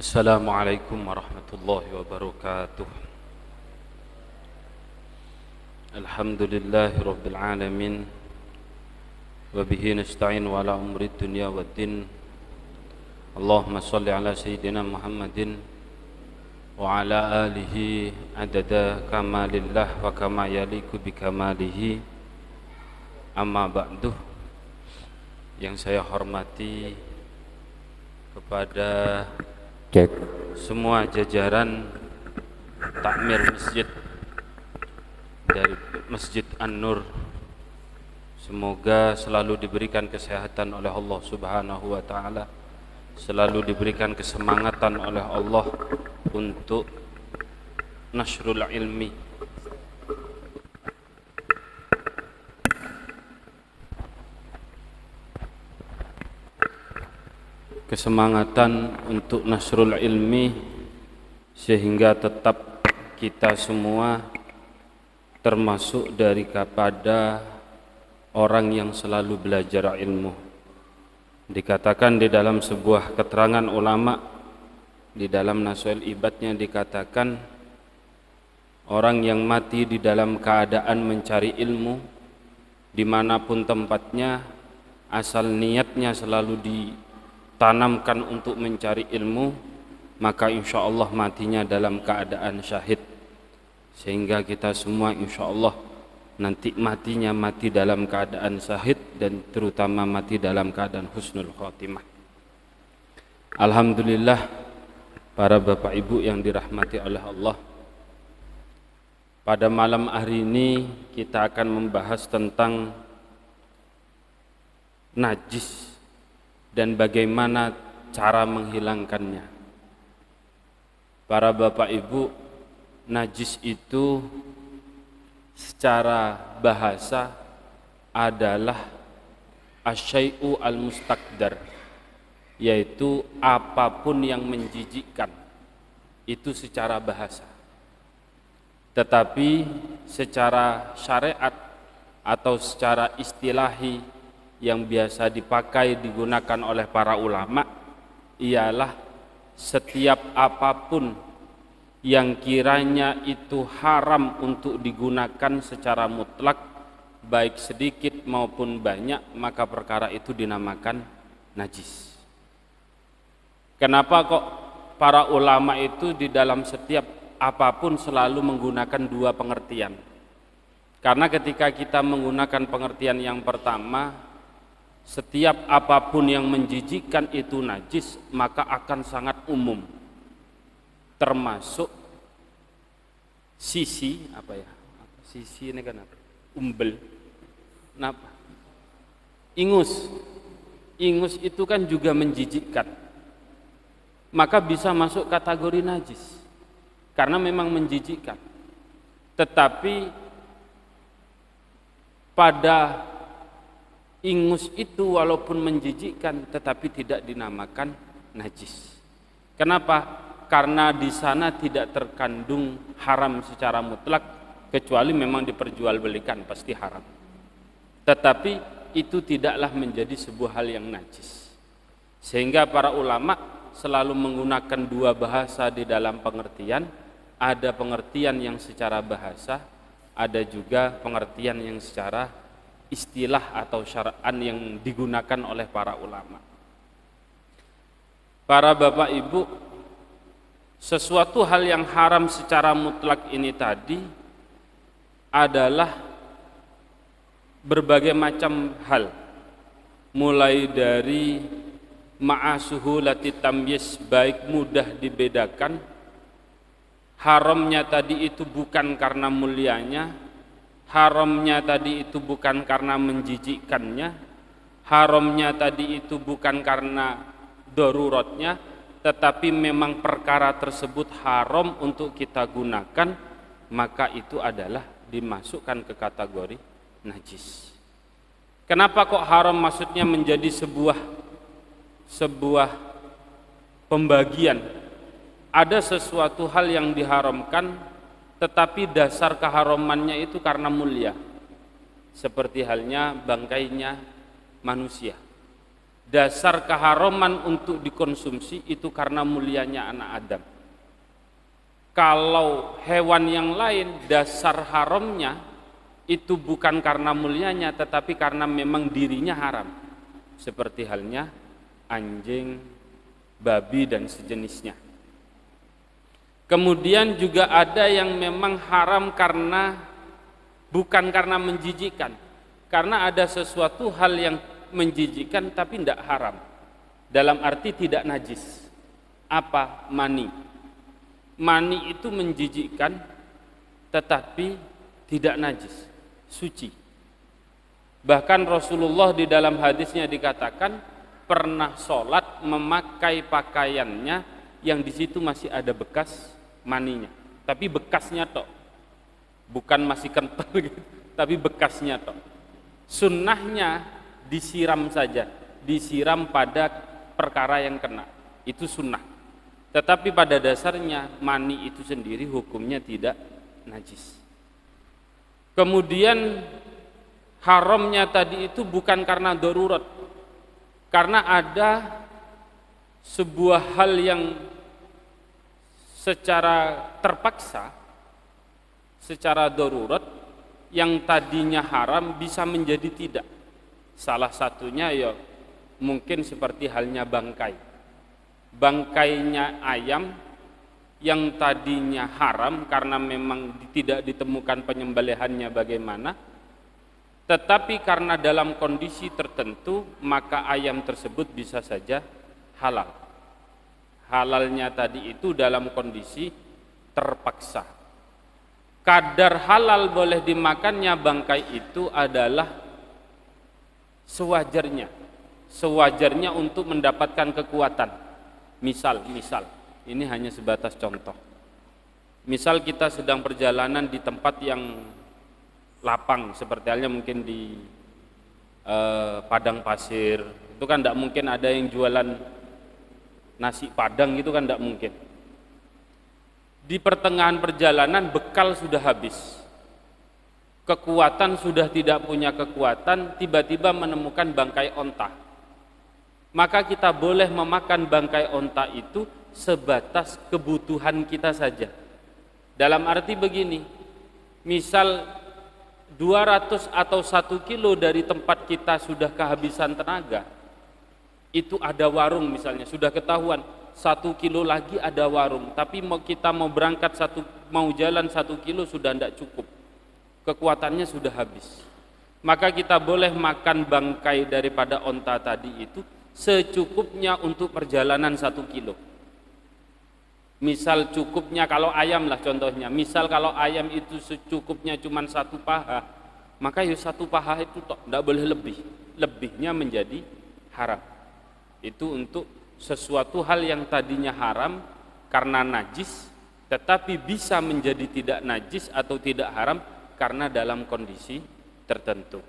Assalamualaikum warahmatullahi wabarakatuh. Alhamdulillahi rabbil alamin. Wa bihi nasta'in wa ala umri dunya waddin. Allahumma salli ala sayyidina Muhammadin wa ala alihi adada kamalillah wa kama yaliku bi kamalihi. Amma ba'du. Yang saya hormati kepada semua jajaran takmir masjid dari Masjid An-Nur, semoga selalu diberikan kesehatan oleh Allah Subhanahu wa taala, selalu diberikan kesemangatan oleh Allah untuk nasrul ilmi, kesemangatan untuk nasrul ilmi, sehingga tetap kita semua termasuk dari kepada orang yang selalu belajar ilmu. Dikatakan di dalam sebuah keterangan ulama, di dalam Nasuil Ibadnya dikatakan, orang yang mati di dalam keadaan mencari ilmu dimanapun tempatnya, asal niatnya selalu ditanamkan untuk mencari ilmu, maka insya Allah matinya dalam keadaan syahid. Sehingga kita semua insya Allah nanti matinya mati dalam keadaan syahid, dan terutama mati dalam keadaan husnul khotimah. Alhamdulillah, para bapak ibu yang dirahmati oleh Allah, pada malam hari ini kita akan membahas tentang najis dan bagaimana cara menghilangkannya. Para bapak ibu, najis itu secara bahasa adalah asyai'u al-mustakdar, yaitu apapun yang menjijikkan, itu secara bahasa. Tetapi secara syariat atau secara istilahi yang biasa dipakai digunakan oleh para ulama ialah setiap apapun yang kiranya itu haram untuk digunakan secara mutlak, baik sedikit maupun banyak, maka perkara itu dinamakan najis. Kenapa kok para ulama itu di dalam setiap apapun selalu menggunakan dua pengertian? Karena ketika kita menggunakan pengertian yang pertama, setiap apapun yang menjijikkan itu najis, maka akan sangat umum, termasuk sisi sisi ini kan apa? Umbel, kenapa? Ingus itu kan juga menjijikkan, maka bisa masuk kategori najis karena memang menjijikkan. Tetapi pada ingus itu walaupun menjijikkan tetapi tidak dinamakan najis. Kenapa? Karena di sana tidak terkandung haram secara mutlak, kecuali memang diperjualbelikan pasti haram. Tetapi itu tidaklah menjadi sebuah hal yang najis. Sehingga para ulama selalu menggunakan dua bahasa di dalam pengertian. Ada pengertian yang secara bahasa, ada juga pengertian yang secara istilah atau syar'an yang digunakan oleh para ulama. Para bapak ibu, sesuatu hal yang haram secara mutlak ini tadi adalah berbagai macam hal, mulai dari ma'asuhulati tamyiz, baik mudah dibedakan. Haramnya tadi itu bukan karena mulianya, haramnya tadi itu bukan karena menjijikkannya, haramnya tadi itu bukan karena daruratnya, tetapi memang perkara tersebut haram untuk kita gunakan, maka itu adalah dimasukkan ke kategori najis. Kenapa kok haram? Maksudnya menjadi sebuah pembagian. Ada sesuatu hal yang diharamkan, tetapi dasar keharamannya itu karena mulia, seperti halnya bangkainya manusia. Dasar keharaman untuk dikonsumsi itu karena mulianya anak Adam. Kalau hewan yang lain dasar haramnya itu bukan karena mulianya tetapi karena memang dirinya haram. Seperti halnya anjing, babi dan sejenisnya. Kemudian juga ada yang memang haram karena bukan karena menjijikkan. Karena ada sesuatu hal yang menjijikkan tapi tidak haram. Dalam arti tidak najis. Apa? Mani. Mani itu menjijikkan tetapi tidak najis, suci. Bahkan Rasulullah di dalam hadisnya dikatakan pernah sholat memakai pakaiannya yang di situ masih ada bekas maninya. Tapi bekasnya tok. Bukan masih kental gitu, tapi bekasnya tok. Sunnahnya disiram saja, disiram pada perkara yang kena, itu sunnah. Tetapi pada dasarnya mani itu sendiri hukumnya tidak najis. Kemudian haramnya tadi itu bukan karena darurat, karena ada sebuah hal yang secara terpaksa, secara darurat, yang tadinya haram bisa menjadi tidak. Salah satunya ya mungkin seperti halnya bangkai. Bangkainya ayam yang tadinya haram karena memang tidak ditemukan penyembelihannya bagaimana, tetapi karena dalam kondisi tertentu maka ayam tersebut bisa saja halal. Halalnya tadi itu dalam kondisi terpaksa. Kadar halal boleh dimakannya bangkai itu adalah sewajarnya untuk mendapatkan kekuatan. Misal, ini hanya sebatas contoh. Misal kita sedang perjalanan di tempat yang lapang, seperti halnya mungkin di padang pasir, itu kan tidak mungkin ada yang jualan nasi padang, itu kan tidak mungkin. Di pertengahan perjalanan bekal sudah habis. Kekuatan sudah tidak punya kekuatan, tiba-tiba menemukan bangkai onta. Maka kita boleh memakan bangkai onta itu sebatas kebutuhan kita saja. Dalam arti begini, misal 200 atau 1 kilo dari tempat kita sudah kehabisan tenaga, itu ada warung misalnya, sudah ketahuan 1 kilo lagi ada warung, tapi kita mau berangkat mau jalan 1 kilo sudah tidak cukup. Kekuatannya sudah habis, maka kita boleh makan bangkai daripada onta tadi itu secukupnya untuk perjalanan 1 kilo. Misal cukupnya kalau ayam lah contohnya, misal kalau ayam itu secukupnya cuma 1 paha, maka ya 1 paha itu tidak boleh lebihnya menjadi haram. Itu untuk sesuatu hal yang tadinya haram karena najis tetapi bisa menjadi tidak najis atau tidak haram karena dalam kondisi tertentu.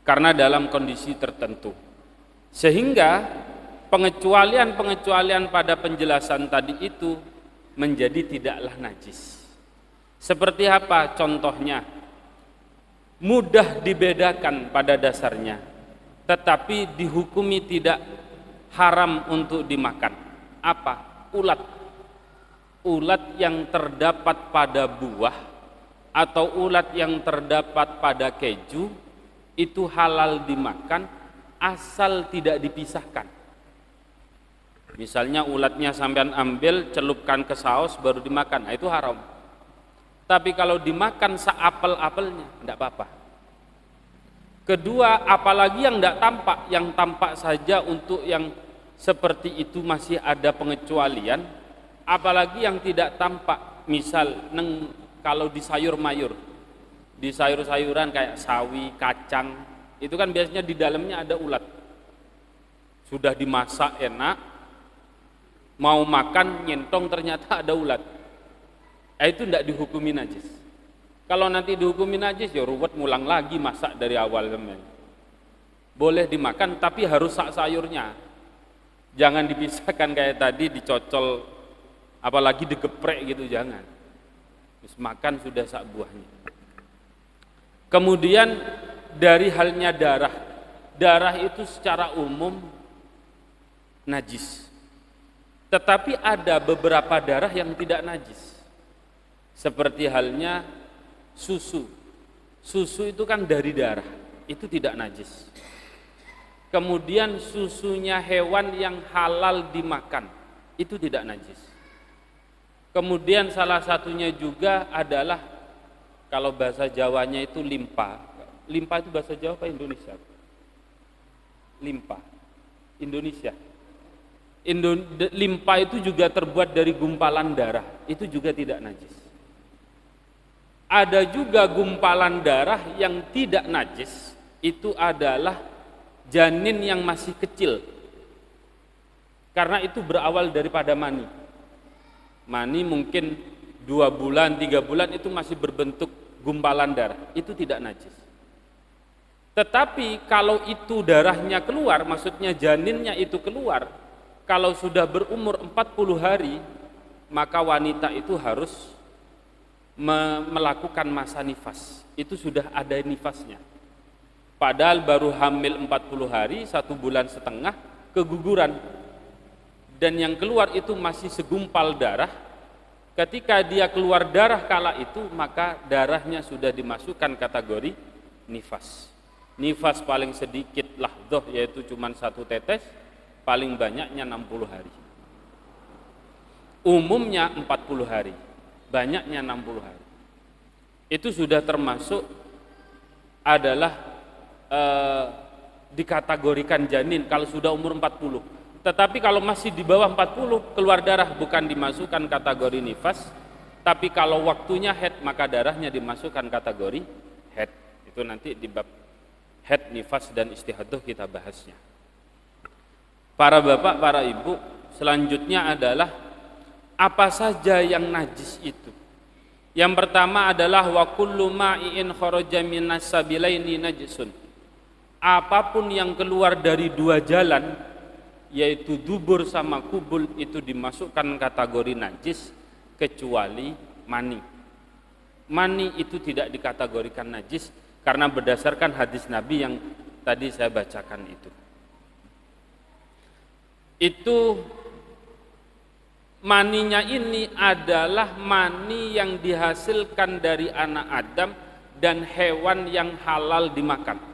Karena dalam kondisi tertentu. Sehingga pengecualian pada penjelasan tadi itu menjadi tidaklah najis. Seperti apa contohnya? Mudah dibedakan pada dasarnya, tetapi dihukumi tidak haram untuk dimakan. Apa? Ulat. Ulat yang terdapat pada buah atau ulat yang terdapat pada keju itu halal dimakan asal tidak dipisahkan. Misalnya ulatnya sampean ambil, celupkan ke saus baru dimakan, nah itu haram. Tapi kalau dimakan seapel-apelnya tidak apa-apa. Kedua, apalagi yang tidak tampak, yang tampak saja untuk yang seperti itu masih ada pengecualian. Apalagi yang tidak tampak, misal kalau di sayur-mayur, di sayur-sayuran kayak sawi, kacang, itu kan biasanya di dalamnya ada ulat. Sudah dimasak enak, mau makan nyentong ternyata ada ulat. Itu tidak dihukumi najis. Kalau nanti dihukumi najis ya ruwet mulang lagi masak dari awal teman. Boleh dimakan tapi harus sak sayurnya. Jangan dipisahkan kayak tadi dicocol, apalagi digeprek gitu, jangan. Terus makan sudah sak buahnya. Kemudian dari halnya darah. Darah itu secara umum najis. Tetapi ada beberapa darah yang tidak najis. Seperti halnya susu. Susu itu kan dari darah, itu tidak najis. Kemudian susunya hewan yang halal dimakan, itu tidak najis. Kemudian salah satunya juga adalah, kalau bahasa Jawanya itu limpa. Limpa itu bahasa Jawa apa Indonesia? Limpa. Indonesia. Limpa itu juga terbuat dari gumpalan darah, itu juga tidak najis. Ada juga gumpalan darah yang tidak najis, itu adalah janin yang masih kecil. Karena itu berawal daripada mani. Mani mungkin 2 bulan, 3 bulan itu masih berbentuk gumpalan darah, itu tidak najis. Tetapi kalau itu darahnya keluar, maksudnya janinnya itu keluar, kalau sudah berumur 40 hari, maka wanita itu harus melakukan masa nifas. Itu sudah ada nifasnya. Padahal baru hamil 40 hari, 1 bulan setengah, keguguran. Dan yang keluar itu masih segumpal darah. Ketika dia keluar darah kala itu, maka darahnya sudah dimasukkan kategori nifas. Nifas paling sedikit lahdoh, yaitu cuma 1 tetes, paling banyaknya 60 hari. Umumnya 40 hari, banyaknya 60 hari. Itu sudah termasuk adalah dikategorikan janin kalau sudah umur 40. Tetapi kalau masih di bawah 40 keluar darah, bukan dimasukkan kategori nifas, tapi kalau waktunya haid maka darahnya dimasukkan kategori haid. Itu nanti di bab haid, nifas dan istihadah kita bahasnya. Para bapak, para ibu, selanjutnya adalah apa saja yang najis itu. Yang pertama adalah wa kullu ma'in kharaja minas sabilaini najsun. Apapun yang keluar dari 2 jalan, yaitu dubur sama kubul, itu dimasukkan kategori najis kecuali mani. Mani itu tidak dikategorikan najis karena berdasarkan hadis Nabi yang tadi saya bacakan itu. Itu maninya ini adalah mani yang dihasilkan dari anak Adam dan hewan yang halal dimakan.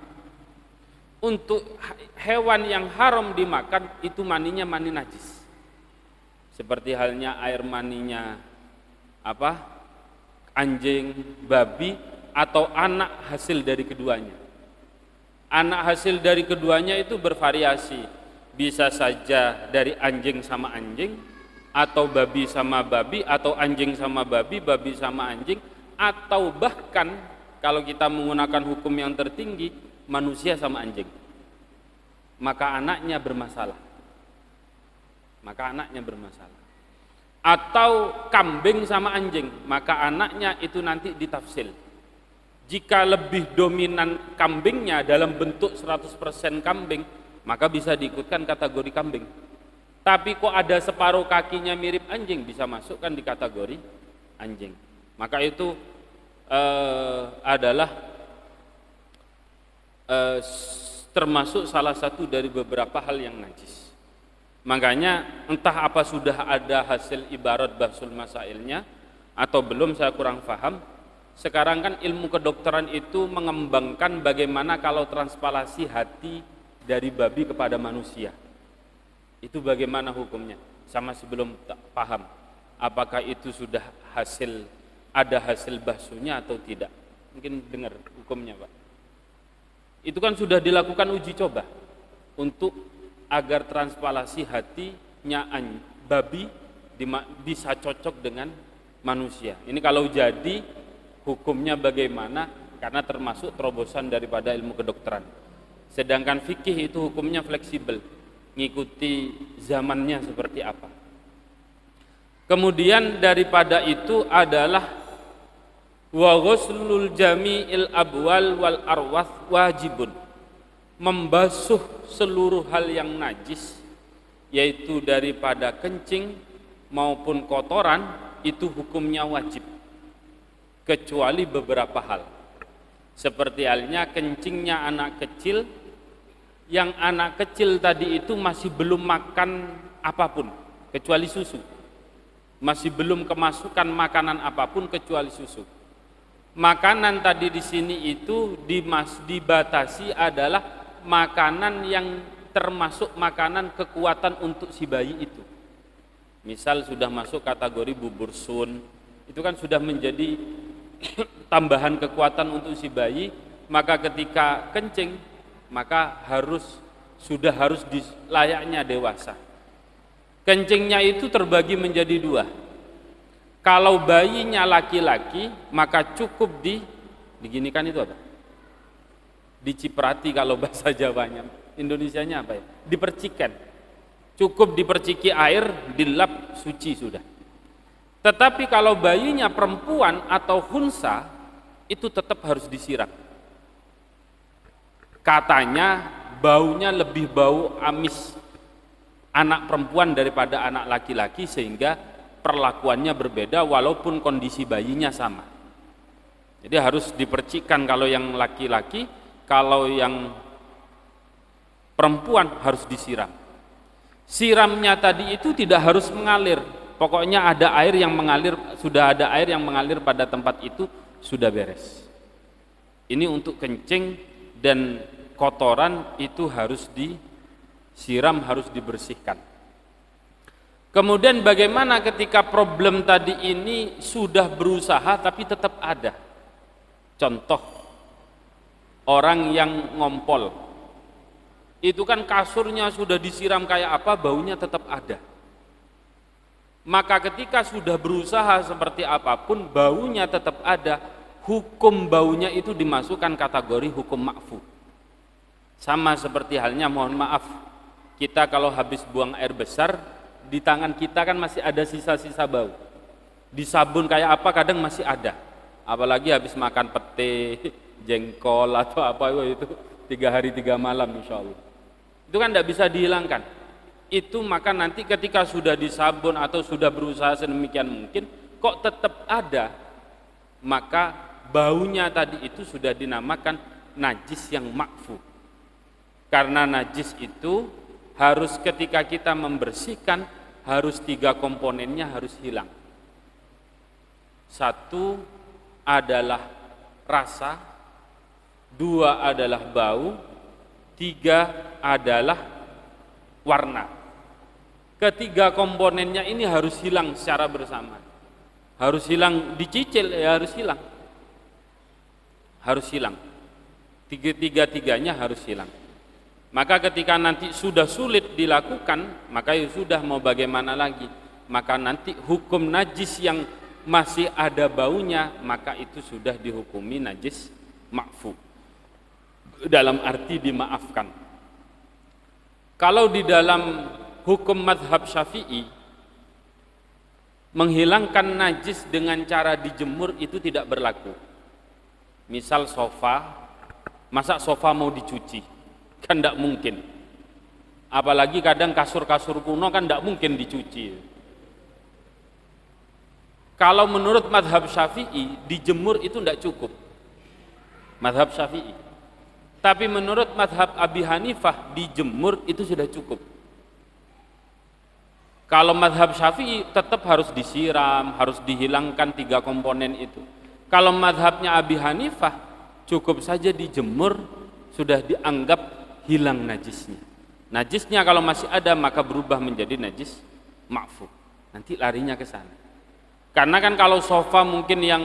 Untuk hewan yang haram dimakan itu maninya mani najis. Seperti halnya air maninya anjing, babi, atau anak hasil dari keduanya. Anak hasil dari keduanya itu bervariasi. Bisa saja dari anjing sama anjing, atau babi sama babi, atau anjing sama babi, babi sama anjing, atau bahkan kalau kita menggunakan hukum yang tertinggi, manusia sama anjing, maka anaknya bermasalah. Atau kambing sama anjing, maka anaknya itu nanti ditafsil. Jika lebih dominan kambingnya dalam bentuk 100% kambing, maka bisa diikutkan kategori kambing. Tapi kok ada separuh kakinya mirip anjing, bisa masukkan di kategori anjing. Maka itu adalah termasuk salah satu dari beberapa hal yang najis. Makanya entah apa sudah ada hasil ibarat bahsul masailnya atau belum, saya kurang paham. Sekarang kan ilmu kedokteran itu mengembangkan bagaimana kalau transplantasi hati dari babi kepada manusia. Itu bagaimana hukumnya? Sama sebelum tak paham. Apakah itu sudah ada hasil bahsunya atau tidak? Mungkin dengar hukumnya, Pak. Itu kan sudah dilakukan uji coba untuk agar transplantasi hatinya babi bisa cocok dengan manusia. Ini kalau jadi hukumnya bagaimana? Karena termasuk terobosan daripada ilmu kedokteran. Sedangkan fikih itu hukumnya fleksibel, ngikuti zamannya seperti apa. Kemudian daripada itu adalah wa ghuslul jami'il abwal wal arwath wajibun. Membasuh seluruh hal yang najis, yaitu daripada kencing maupun kotoran, itu hukumnya wajib kecuali beberapa hal. Seperti halnya kencingnya anak kecil, yang anak kecil tadi itu masih belum makan apapun kecuali susu, masih belum kemasukan makanan apapun kecuali susu. Makanan tadi di sini itu dibatasi adalah makanan yang termasuk makanan kekuatan untuk si bayi itu. Misal sudah masuk kategori bubur sun, itu kan sudah menjadi tambahan kekuatan untuk si bayi, maka ketika kencing maka sudah harus layaknya dewasa. Kencingnya itu terbagi menjadi dua. Kalau bayinya laki-laki maka cukup diginikan, itu apa? Diciprati kalau bahasa Jawanya. Indonesianya apa ya? Dipercikan. Cukup diperciki air, dilap, suci sudah. Tetapi kalau bayinya perempuan atau khunsa, itu tetap harus disiram. Katanya baunya lebih bau amis anak perempuan daripada anak laki-laki, sehingga perlakuannya berbeda walaupun kondisi bayinya sama. Jadi harus dipercikkan kalau yang laki-laki, kalau yang perempuan harus disiram. Siramnya tadi itu tidak harus mengalir. Pokoknya ada air yang mengalir, sudah ada air yang mengalir pada tempat itu, sudah beres. Ini untuk kencing dan kotoran itu harus disiram, harus dibersihkan. Kemudian bagaimana ketika problem tadi ini sudah berusaha tapi tetap ada? Contoh, orang yang ngompol, itu kan kasurnya sudah disiram kayak apa, baunya tetap ada. Maka ketika sudah berusaha seperti apapun, baunya tetap ada, hukum baunya itu dimasukkan kategori hukum ma'fu. Sama seperti halnya, mohon maaf, kita kalau habis buang air besar, di tangan kita kan masih ada sisa-sisa bau. Di sabun kayak apa kadang masih ada. Apalagi habis makan pete, jengkol atau apa itu 3 hari 3 malam insya Allah. Itu kan tidak bisa dihilangkan. Itu maka nanti ketika sudah disabun atau sudah berusaha sedemikian mungkin kok tetap ada, maka baunya tadi itu sudah dinamakan najis yang ma'fu. Karena najis itu harus ketika kita membersihkan, harus 3 komponennya harus hilang. 1 adalah rasa, 2 adalah bau, 3 adalah warna. Ketiga komponennya ini harus hilang secara bersama. Harus hilang, dicicil ya harus hilang. Harus hilang. Tiga-tiganya harus hilang. Maka ketika nanti sudah sulit dilakukan, maka ya sudah, mau bagaimana lagi? Maka nanti hukum najis yang masih ada baunya, maka itu sudah dihukumi najis ma'fu. Dalam arti dimaafkan. Kalau di dalam hukum madhab Syafi'i, menghilangkan najis dengan cara dijemur itu tidak berlaku. Misal sofa, masa sofa mau dicuci? Kan tidak mungkin. Apalagi kadang kasur-kasur kuno kan tidak mungkin dicuci. Kalau menurut madhab Syafi'i, dijemur itu tidak cukup. Madhab Syafi'i. Tapi menurut madhab Abi Hanifah, dijemur itu sudah cukup. Kalau madhab Syafi'i tetap harus disiram, harus dihilangkan 3 komponen itu. Kalau madhabnya Abi Hanifah, cukup saja dijemur, sudah dianggap hilang najisnya. Najisnya kalau masih ada maka berubah menjadi najis ma'fu. Nanti larinya ke sana. Karena kan kalau sofa mungkin yang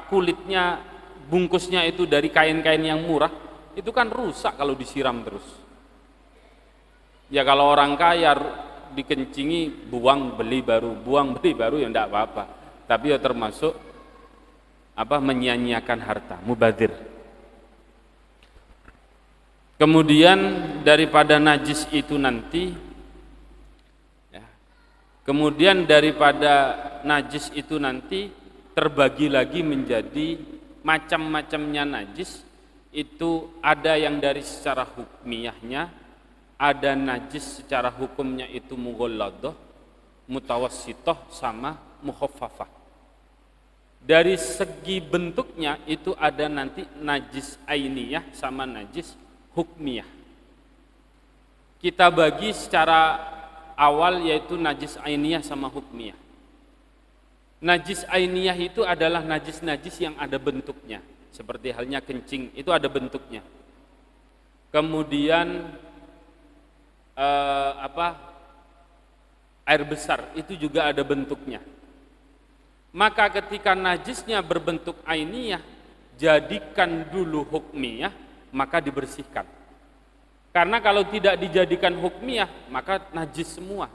kulitnya, bungkusnya itu dari kain-kain yang murah, itu kan rusak kalau disiram terus. Ya kalau orang kaya dikencingi, buang beli baru ya enggak apa-apa. Tapi ya termasuk menyia-nyiakan harta, mubadzir. Kemudian daripada najis itu nanti terbagi lagi menjadi macam-macamnya najis. Itu ada yang dari secara hukmiyahnya, ada najis secara hukumnya itu mughalladah, mutawassithah sama mukhaffafah. Dari segi bentuknya itu ada nanti najis ainiyah sama najis hukmiyah. Kita bagi secara awal yaitu najis ainiyah sama hukmiyah. Najis ainiyah itu adalah najis-najis yang ada bentuknya, seperti halnya kencing itu ada bentuknya. Kemudian air besar itu juga ada bentuknya. Maka ketika najisnya berbentuk ainiyah, jadikan dulu hukmiyah, maka dibersihkan. Karena kalau tidak dijadikan hukmiyah, maka najis semua.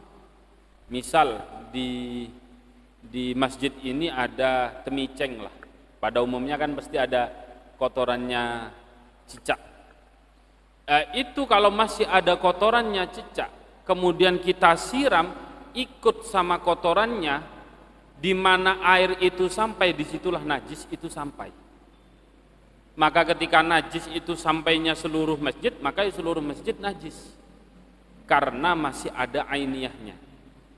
Misal di masjid ini ada temiceng lah. Pada umumnya kan pasti ada kotorannya cicak. Itu kalau masih ada kotorannya cicak, kemudian kita siram ikut sama kotorannya, di mana air itu sampai, disitulah najis itu sampai. Maka ketika najis itu sampainya seluruh masjid, maka seluruh masjid najis karena masih ada ainiyahnya.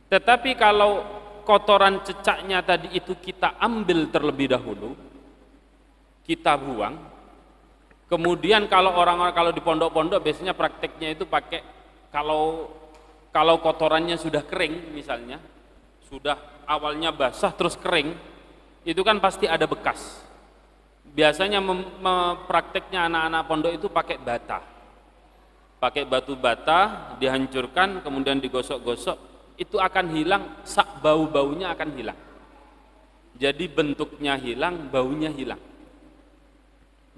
Tetapi kalau kotoran cecaknya tadi itu kita ambil terlebih dahulu, kita buang. Kemudian kalau orang-orang kalau di pondok-pondok biasanya prakteknya itu pakai kalau kotorannya sudah kering misalnya, sudah awalnya basah terus kering, itu kan pasti ada bekas. Biasanya prakteknya anak-anak pondok itu pakai bata. Pakai batu bata, dihancurkan, kemudian digosok-gosok, itu akan hilang, bau-baunya akan hilang. Jadi bentuknya hilang, baunya hilang.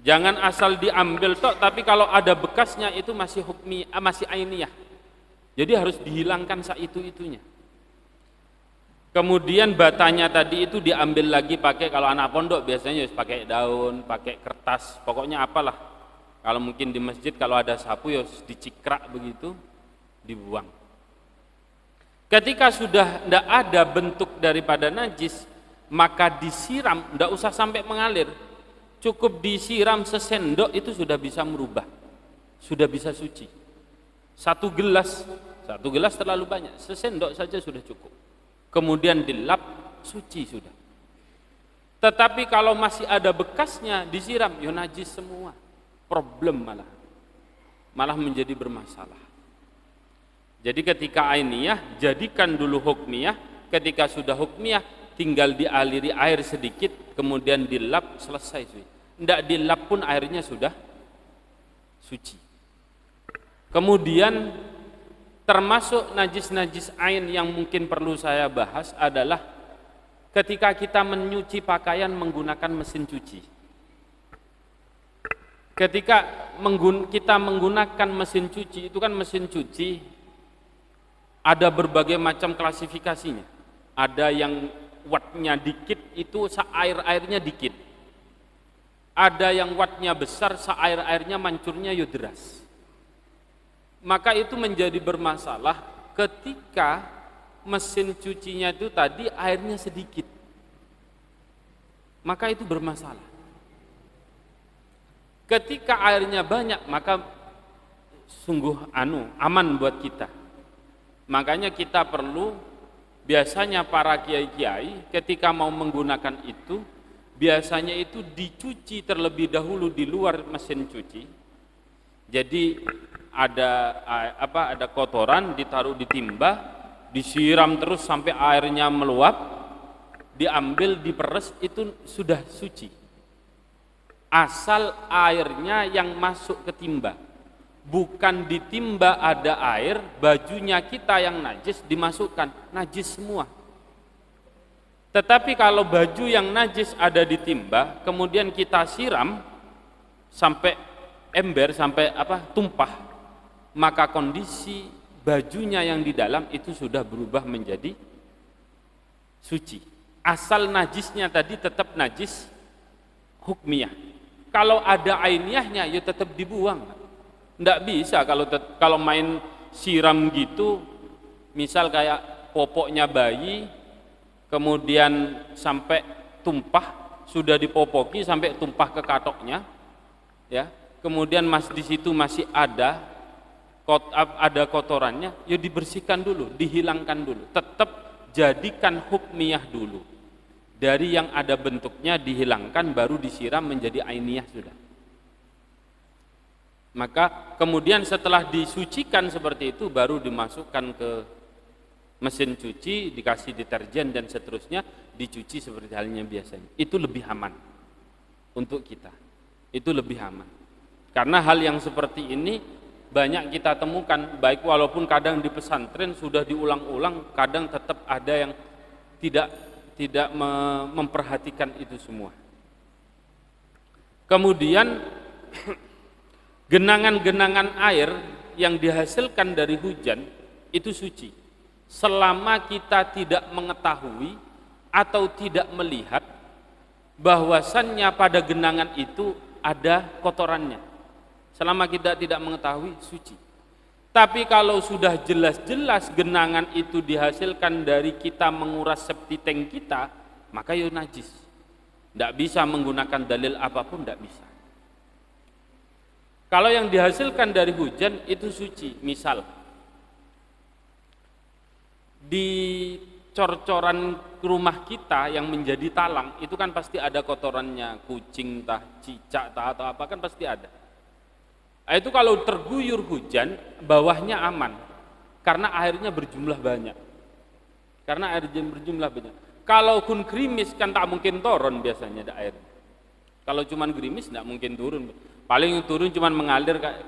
Jangan asal diambil tok, tapi kalau ada bekasnya itu masih masih ainiyah. Jadi harus dihilangkan itu-itunya. Kemudian batanya tadi itu diambil lagi pakai, kalau anak pondok biasanya pakai daun, pakai kertas, pokoknya apalah. Kalau mungkin di masjid kalau ada sapu ya dicikrak begitu, dibuang. Ketika sudah tidak ada bentuk daripada najis, maka disiram, tidak usah sampai mengalir. Cukup disiram sesendok itu sudah bisa merubah, sudah bisa suci. Satu gelas terlalu banyak, sesendok saja sudah cukup. Kemudian dilap, suci sudah. Tetapi kalau masih ada bekasnya disiram, ya najis semua. Problem malah menjadi bermasalah. Jadi ketika ainiyah, jadikan dulu hukmiyah. Ketika sudah hukmiyah, tinggal dialiri air sedikit, kemudian dilap, selesai. Tidak dilap pun airnya sudah suci. Kemudian termasuk najis-najis ain yang mungkin perlu saya bahas adalah ketika kita menyuci pakaian menggunakan mesin cuci. Ketika kita menggunakan mesin cuci, itu kan mesin cuci ada berbagai macam klasifikasinya. Ada yang wattnya dikit, itu airnya dikit. Ada yang wattnya besar, airnya mancurnya ya deras. Maka itu menjadi bermasalah ketika mesin cucinya itu tadi airnya sedikit. Maka itu bermasalah. Ketika airnya banyak, maka sungguh aman buat kita. Makanya kita perlu, biasanya para kiai-kiai ketika mau menggunakan itu, biasanya itu dicuci terlebih dahulu di luar mesin cuci. Jadi ada kotoran ditaruh di timba, disiram terus sampai airnya meluap, diambil, diperes, itu sudah suci. Asal airnya yang masuk ke timba, bukan di timba ada air, bajunya kita yang najis dimasukkan, najis semua. Tetapi kalau baju yang najis ada di timba, kemudian kita siram sampai ember, sampai tumpah, maka kondisi bajunya yang di dalam itu sudah berubah menjadi suci. Asal najisnya tadi tetap najis hukmiyah. Kalau ada ainiyahnya ya tetap dibuang. Tidak bisa kalau main siram gitu, misal kayak popoknya bayi, kemudian sampai tumpah, sudah dipopoki sampai tumpah ke katoknya, ya. Kemudian di situ masih ada kotorannya, ya dibersihkan dulu, dihilangkan dulu. Tetap jadikan hukmiyah dulu. Dari yang ada bentuknya dihilangkan, baru disiram menjadi ainiyah sudah. Maka kemudian setelah disucikan seperti itu, baru dimasukkan ke mesin cuci, dikasih deterjen dan seterusnya, dicuci seperti halnya biasanya. Itu lebih aman untuk kita. Itu lebih aman. Karena hal yang seperti ini banyak kita temukan, baik walaupun kadang di pesantren sudah diulang-ulang, kadang tetap ada yang tidak memperhatikan itu semua. Kemudian genangan-genangan air yang dihasilkan dari hujan itu suci, selama kita tidak mengetahui atau tidak melihat bahwasannya pada genangan itu ada kotorannya. Selama kita tidak mengetahui, suci. Tapi kalau sudah jelas-jelas genangan itu dihasilkan dari kita menguras septic tank kita, maka ya najis. Tidak bisa menggunakan dalil apapun, tidak bisa. Kalau yang dihasilkan dari hujan itu suci. Misal di cor-coran rumah kita yang menjadi talang, itu kan pasti ada kotorannya, kucing tah, cicak tah, atau apa kan pasti ada. Itu kalau terguyur hujan, bawahnya aman, karena airnya berjumlah banyak. Karena airnya berjumlah banyak. Kalau kun gerimis kan tak mungkin turun biasanya ada air. Kalau cuman gerimis tidak mungkin turun. Paling turun cuman mengalir kayak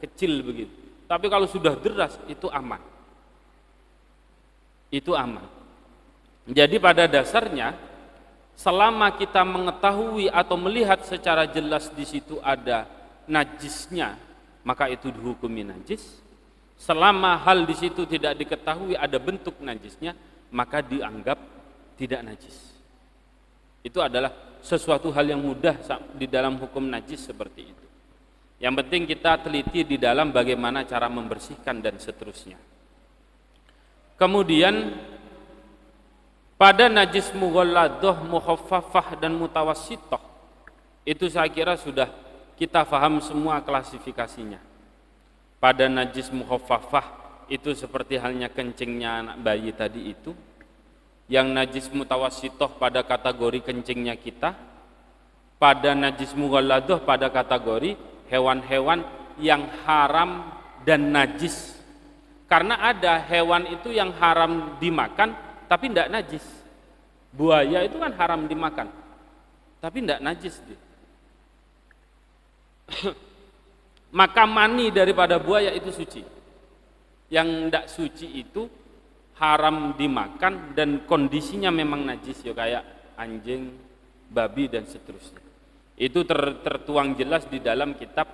kecil begitu. Tapi kalau sudah deras itu aman. Itu aman. Jadi pada dasarnya, selama kita mengetahui atau melihat secara jelas di situ ada najisnya, maka itu dihukumi najis. Selama hal di situ tidak diketahui ada bentuk najisnya, maka dianggap tidak najis. Itu adalah sesuatu hal yang mudah di dalam hukum najis seperti itu. Yang penting kita teliti di dalam bagaimana cara membersihkan dan seterusnya. Kemudian pada najis mughalladah, mukhaffafah dan mutawassithah, itu saya kira sudah kita paham semua klasifikasinya. Pada najis mukhaffafah itu seperti halnya kencingnya anak bayi tadi itu. Yang najis mutawassithah pada kategori kencingnya kita. Pada najis mughalladah pada kategori hewan-hewan yang haram dan najis. Karena ada hewan itu yang haram dimakan tapi tidak najis. Buaya itu kan haram dimakan tapi tidak najis dia. Maka mani daripada buaya itu suci. Yang tidak suci itu haram dimakan dan kondisinya memang najis, ya kayak anjing, babi dan seterusnya. Itu tertuang jelas di dalam kitab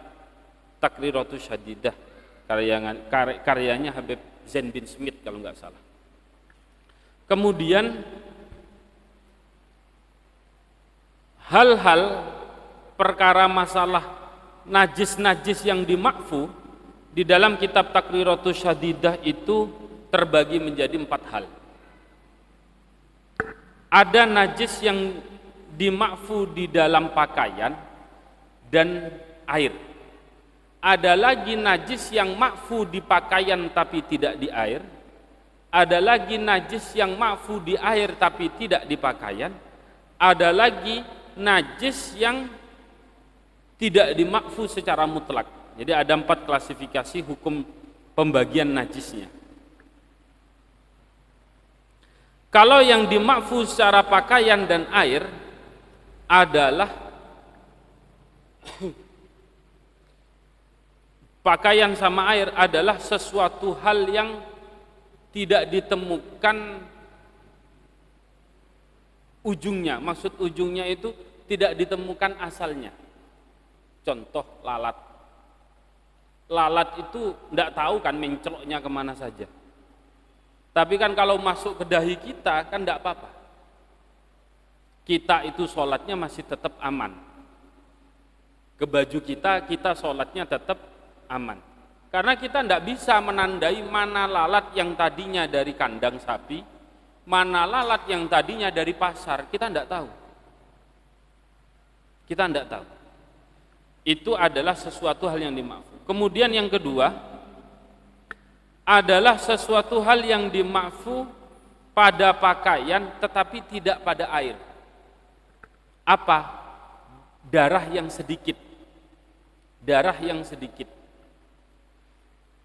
Taqriratus Syadidah karyanya Habib Zain bin Smith kalau nggak salah. Kemudian hal-hal perkara masalah najis-najis yang dimakfu di dalam kitab Taqriratus Syadidah itu terbagi menjadi 4 hal. Ada najis yang dimakfu di dalam pakaian dan air. Ada lagi najis yang makfu di pakaian tapi tidak di air. Ada lagi najis yang makfu di air tapi tidak di pakaian. Ada lagi najis yang tidak dimakfu secara mutlak. Jadi ada 4 klasifikasi hukum pembagian najisnya. Kalau yang dimakfu secara pakaian dan air adalah pakaian sama air adalah sesuatu hal yang tidak ditemukan ujungnya. Maksud ujungnya itu tidak ditemukan asalnya. Contoh lalat. Lalat itu tidak tahu kan menceloknya kemana saja. Tapi kan kalau masuk ke dahi kita kan tidak apa-apa. Kita itu sholatnya masih tetap aman. Ke baju kita sholatnya tetap aman. Karena kita tidak bisa menandai mana lalat yang tadinya dari kandang sapi, mana lalat yang tadinya dari pasar, kita tidak tahu. Kita tidak tahu. Itu adalah sesuatu hal yang dimakfu. Kemudian yang kedua adalah sesuatu hal yang dimakfu pada pakaian tetapi tidak pada air. Apa? Darah yang sedikit. Darah yang sedikit.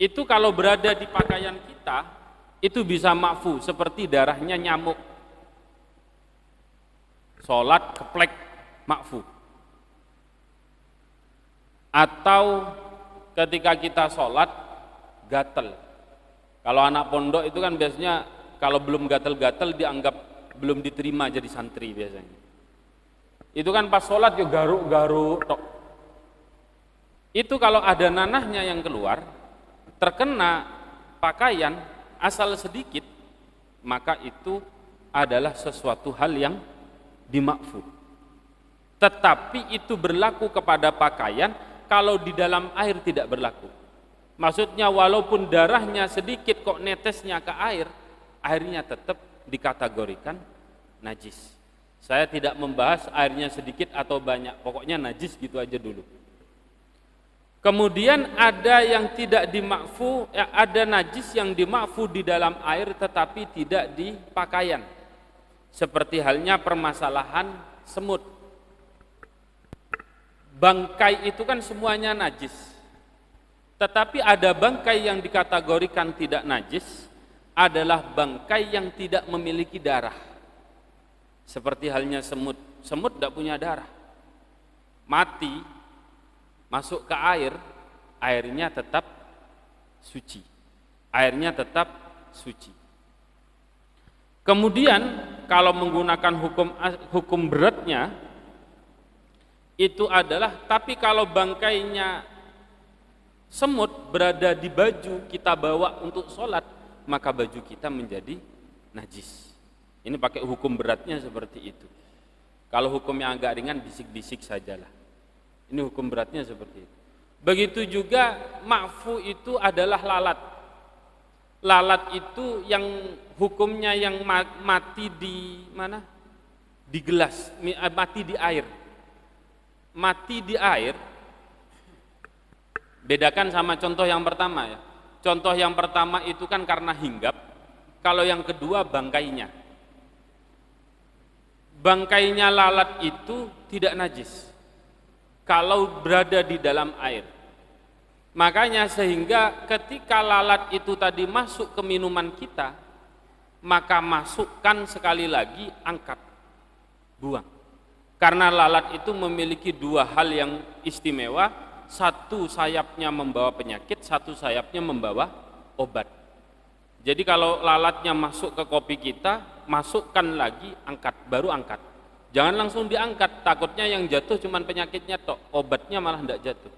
Itu kalau berada di pakaian kita, itu bisa ma'fu, seperti darahnya nyamuk. Sholat keplek, ma'fu. Atau ketika kita sholat, gatel. Kalau anak pondok itu kan biasanya, kalau belum gatel-gatel dianggap belum diterima jadi santri biasanya. Itu kan pas sholat ya garuk-garuk. Itu kalau ada nanahnya yang keluar, terkena pakaian asal sedikit, maka itu adalah sesuatu hal yang dimakfu. Tetapi itu berlaku kepada pakaian, kalau di dalam air tidak berlaku. Maksudnya walaupun darahnya sedikit kok netesnya ke air, airnya tetap dikategorikan najis. Saya tidak membahas airnya sedikit atau banyak, pokoknya najis gitu aja dulu. Kemudian ada yang tidak dimakfu, ada najis yang dimakfu di dalam air tetapi tidak di pakaian. Seperti halnya permasalahan semut. Bangkai itu kan semuanya najis. Tetapi ada bangkai yang dikategorikan tidak najis, adalah bangkai yang tidak memiliki darah. Seperti halnya semut. Semut tidak punya darah. Mati, masuk ke air, airnya tetap suci. Airnya tetap suci. Kemudian kalau menggunakan hukum beratnya, itu adalah, tapi kalau bangkainya semut berada di baju kita bawa untuk sholat, maka baju kita menjadi najis. Ini pakai hukum beratnya seperti itu. Kalau hukum yang agak ringan, bisik-bisik sajalah. Ini hukum beratnya seperti itu. Begitu juga ma'fu itu adalah lalat. Lalat itu yang hukumnya yang mati di mana? Di gelas, mati di air. Mati di air, bedakan sama contoh yang pertama ya. Contoh yang pertama itu kan karena hinggap. Kalau yang kedua bangkainya. Bangkainya lalat itu tidak najis kalau berada di dalam air. Makanya sehingga ketika lalat itu tadi masuk ke minuman kita, maka masukkan sekali lagi, angkat, buang. Karena lalat itu memiliki dua hal yang istimewa, satu sayapnya membawa penyakit, satu sayapnya membawa obat. Jadi kalau lalatnya masuk ke kopi kita, masukkan lagi, angkat, baru angkat. Jangan langsung diangkat, takutnya yang jatuh cuma penyakitnya tok, obatnya malah tidak jatuh.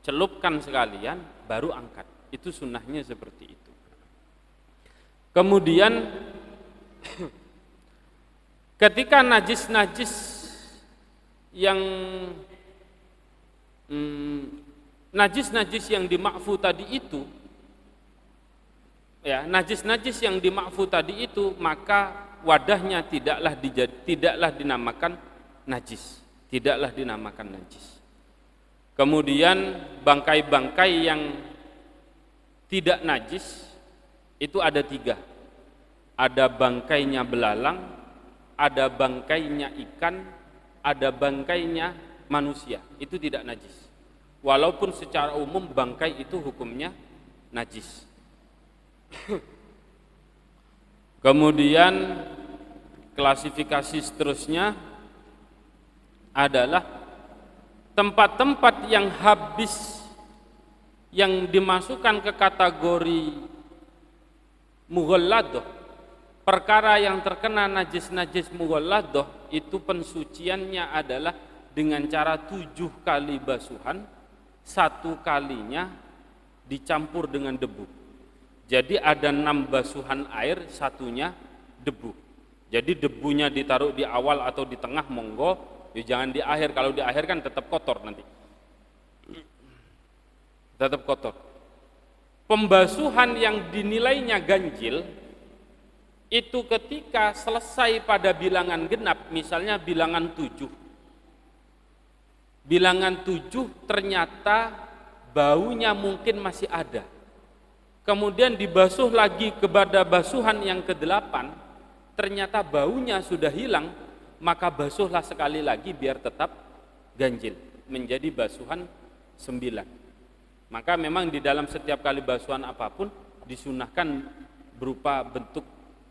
Celupkan sekalian, baru angkat. Itu sunnahnya seperti itu. Kemudian ketika najis-najis yang najis-najis yang dimakfu tadi itu, ya, najis-najis yang dimakfu tadi itu, maka wadahnya tidaklah dinamakan najis, tidaklah dinamakan najis. Kemudian bangkai-bangkai yang tidak najis itu ada 3. Ada bangkainya belalang, ada bangkainya ikan, ada bangkainya manusia. Itu tidak najis. Walaupun secara umum bangkai itu hukumnya najis. Kemudian klasifikasi seterusnya adalah tempat-tempat yang habis, yang dimasukkan ke kategori mughalladah, perkara yang terkena najis-najis mughalladah, itu pensuciannya adalah dengan cara 7 kali basuhan, 1 kalinya dicampur dengan debu. Jadi ada 6 basuhan air, 1-nya debu. Jadi debunya ditaruh di awal atau di tengah, monggo, ya jangan di akhir. Kalau di akhir kan tetap kotor nanti. Tetap kotor. Pembasuhan yang dinilainya ganjil itu ketika selesai pada bilangan genap, misalnya bilangan 7. Bilangan 7 ternyata baunya mungkin masih ada. Kemudian dibasuh lagi kepada basuhan yang ke-8, ternyata baunya sudah hilang, maka basuhlah sekali lagi biar tetap ganjil, menjadi basuhan 9. Maka memang di dalam setiap kali basuhan apapun disunahkan berupa bentuk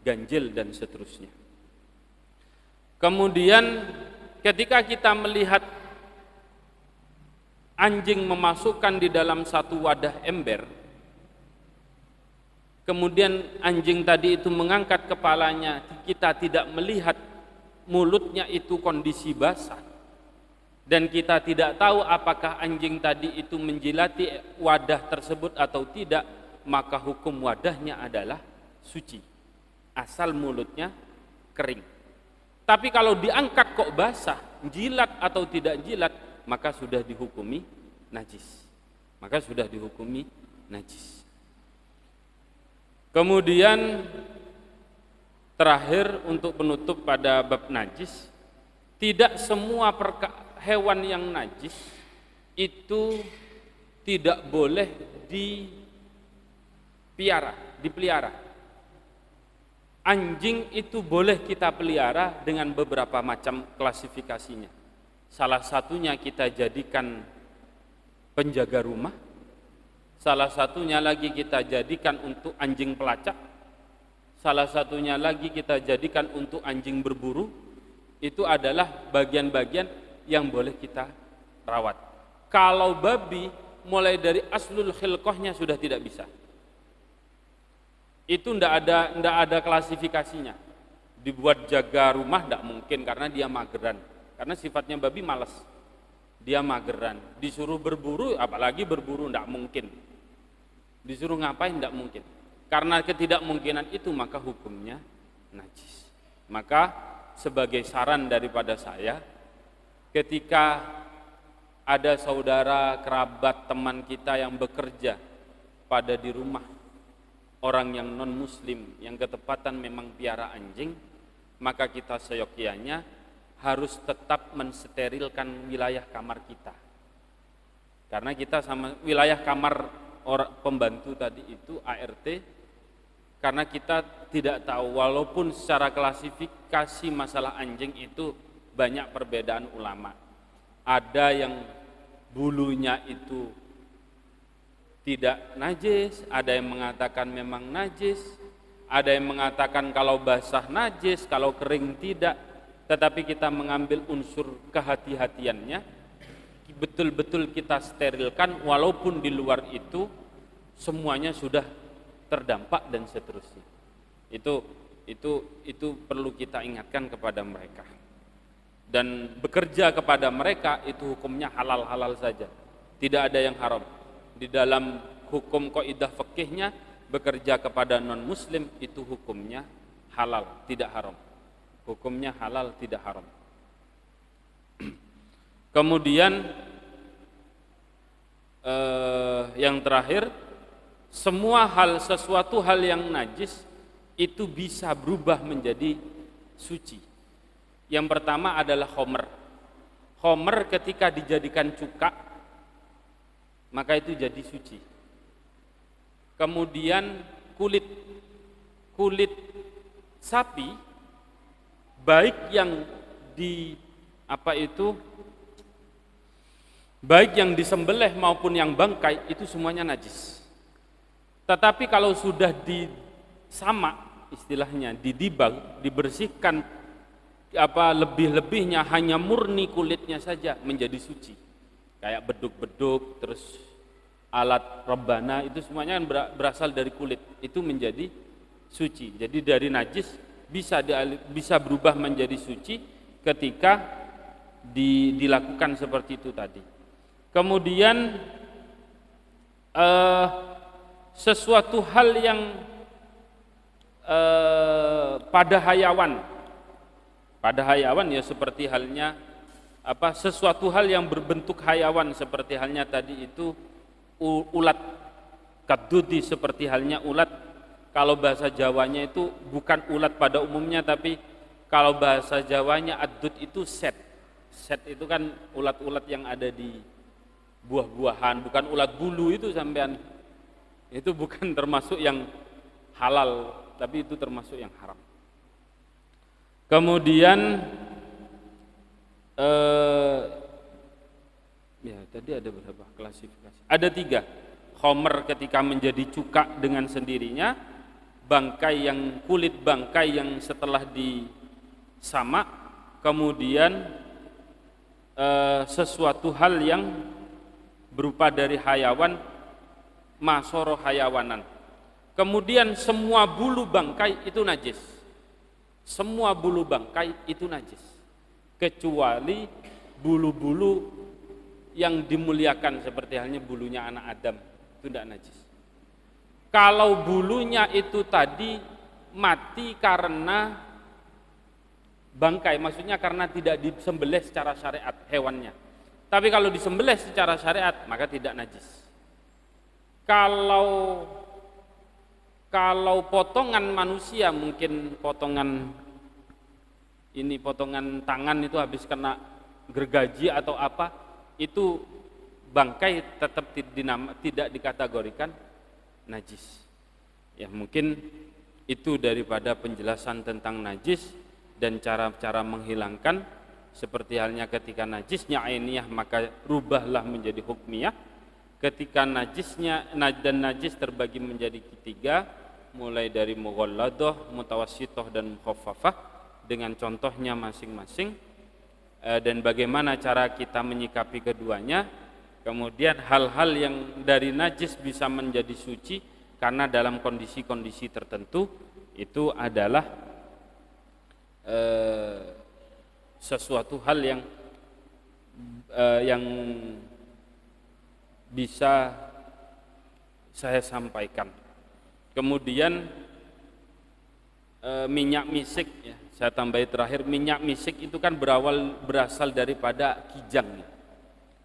ganjil dan seterusnya. Kemudian ketika kita melihat anjing memasukkan di dalam satu wadah ember, kemudian anjing tadi itu mengangkat kepalanya, kita tidak melihat mulutnya itu kondisi basah, dan kita tidak tahu apakah anjing tadi itu menjilati wadah tersebut atau tidak, maka hukum wadahnya adalah suci, asal mulutnya kering. Tapi kalau diangkat kok basah, jilat atau tidak jilat, maka sudah dihukumi najis. Kemudian terakhir untuk penutup pada bab najis, tidak semua hewan yang najis itu tidak boleh dipelihara. Anjing itu boleh kita pelihara dengan beberapa macam klasifikasinya. Salah satunya kita jadikan penjaga rumah, salah satunya lagi kita jadikan untuk anjing pelacak, salah satunya lagi kita jadikan untuk anjing berburu. Itu adalah bagian-bagian yang boleh kita rawat. Kalau babi, mulai dari aslul khilqahnya sudah tidak bisa. Itu ndak ada klasifikasinya. Dibuat jaga rumah ndak mungkin karena dia mageran. Karena sifatnya babi malas. Dia mageran. Disuruh berburu, apalagi berburu ndak mungkin. Disuruh ngapain ndak mungkin. Karena ketidakmungkinan itu maka hukumnya najis. Maka sebagai saran daripada saya, ketika ada saudara, kerabat, teman kita yang bekerja pada di rumah, orang yang non muslim yang ketepatan memang piara anjing, maka kita seyogyanya harus tetap mensterilkan wilayah kamar kita. Karena kita sama wilayah kamar orang pembantu tadi itu ART, karena kita tidak tahu, walaupun secara klasifikasi masalah anjing itu banyak perbedaan ulama. Ada yang bulunya itu tidak najis, ada yang mengatakan memang najis, ada yang mengatakan kalau basah najis, kalau kering tidak. Tetapi kita mengambil unsur kehati-hatiannya, betul-betul kita sterilkan, walaupun di luar itu semuanya sudah terdampak dan seterusnya. Itu perlu kita ingatkan kepada mereka. Dan bekerja kepada mereka itu hukumnya halal-halal saja, tidak ada yang haram. Di dalam hukum kaidah fikihnya, bekerja kepada non muslim itu hukumnya halal, tidak haram. Hukumnya halal, tidak haram. Kemudian yang terakhir, sesuatu hal yang najis itu bisa berubah menjadi suci. Yang pertama adalah khomer. Khomer ketika dijadikan cuka, maka itu jadi suci. Kemudian kulit sapi, baik yang disembelih maupun yang bangkai, itu semuanya najis. Tetapi kalau sudah disamak, istilahnya didibang, dibersihkan, lebih-lebihnya hanya murni kulitnya saja, menjadi suci. Kayak beduk-beduk, terus alat rebana, itu semuanya kan berasal dari kulit, itu menjadi suci. Jadi dari najis bisa berubah menjadi suci ketika dilakukan seperti itu tadi. Kemudian sesuatu hal yang pada hayawan ya, seperti halnya sesuatu hal yang berbentuk hayawan, seperti halnya tadi itu ulat kadudi, seperti halnya ulat. Kalau bahasa Jawanya itu bukan ulat pada umumnya, tapi kalau bahasa Jawanya adud itu set itu kan ulat-ulat yang ada di buah-buahan, bukan ulat bulu itu sampean. Itu bukan termasuk yang halal, tapi itu termasuk yang haram. Kemudian eh, ya tadi ada berapa klasifikasi? Ada 3. Khomer ketika menjadi cuka dengan sendirinya, bangkai yang kulit bangkai yang setelah disamak, kemudian sesuatu hal yang berupa dari hayawan, masoro hayawanan. Kemudian semua bulu bangkai itu najis. Semua bulu bangkai itu najis, kecuali bulu-bulu yang dimuliakan seperti halnya bulunya anak Adam, itu tidak najis. Kalau bulunya itu tadi mati karena bangkai, maksudnya karena tidak disembelih secara syariat hewannya. Tapi kalau disembelih secara syariat maka tidak najis. Kalau potongan manusia, mungkin potongan tangan itu habis kena gergaji atau apa, itu bangkai tetap tidak dikategorikan najis. Ya mungkin itu daripada penjelasan tentang najis dan cara-cara menghilangkan, seperti halnya ketika najisnya ainiyah maka rubahlah menjadi hukmiyah. Ketika najisnya dan najis terbagi menjadi 3, mulai dari mughalladah, mutawassithah dan mukhaffafah dengan contohnya masing-masing, dan bagaimana cara kita menyikapi keduanya. Kemudian hal-hal yang dari najis bisa menjadi suci karena dalam kondisi-kondisi tertentu itu adalah sesuatu hal yang bisa saya sampaikan. Kemudian minyak misik, ya, saya tambahi terakhir, minyak misik itu kan berasal daripada kijang, ya.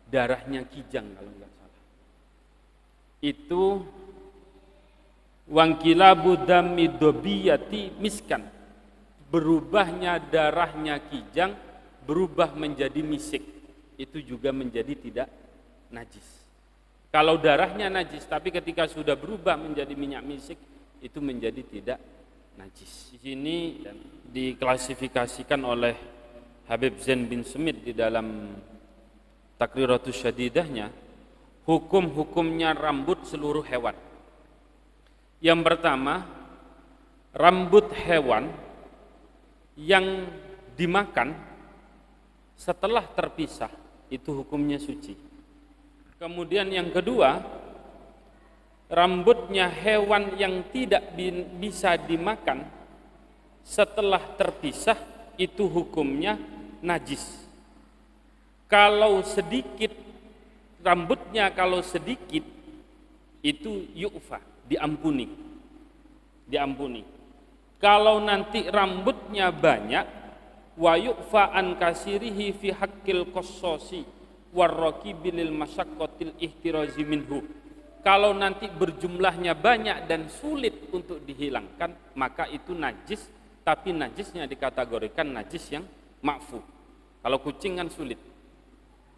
Darahnya kijang kalau nggak salah. Itu wangkilabu dami dobiyati miskan, berubahnya darahnya kijang berubah menjadi misik, itu juga menjadi tidak najis. Kalau darahnya najis tapi ketika sudah berubah menjadi minyak misik itu menjadi tidak najis. Di sini diklasifikasikan oleh Habib Zain bin Sumit di dalam Takriratus Syadidahnya, hukum-hukumnya rambut seluruh hewan. Yang pertama, rambut hewan yang dimakan setelah terpisah itu hukumnya suci. Kemudian yang kedua, rambutnya hewan yang tidak bisa dimakan setelah terpisah itu hukumnya najis. Kalau sedikit rambutnya, kalau sedikit itu yu'fa, diampuni. Kalau nanti rambutnya banyak, wa yu'fa an kasirihi fi haqqil qassosi warraqibi lil masyaqqatil ihtirazi minhu. Kalau nanti berjumlahnya banyak dan sulit untuk dihilangkan, maka itu najis, tapi najisnya dikategorikan najis yang ma'fu. Kalau kucing kan sulit,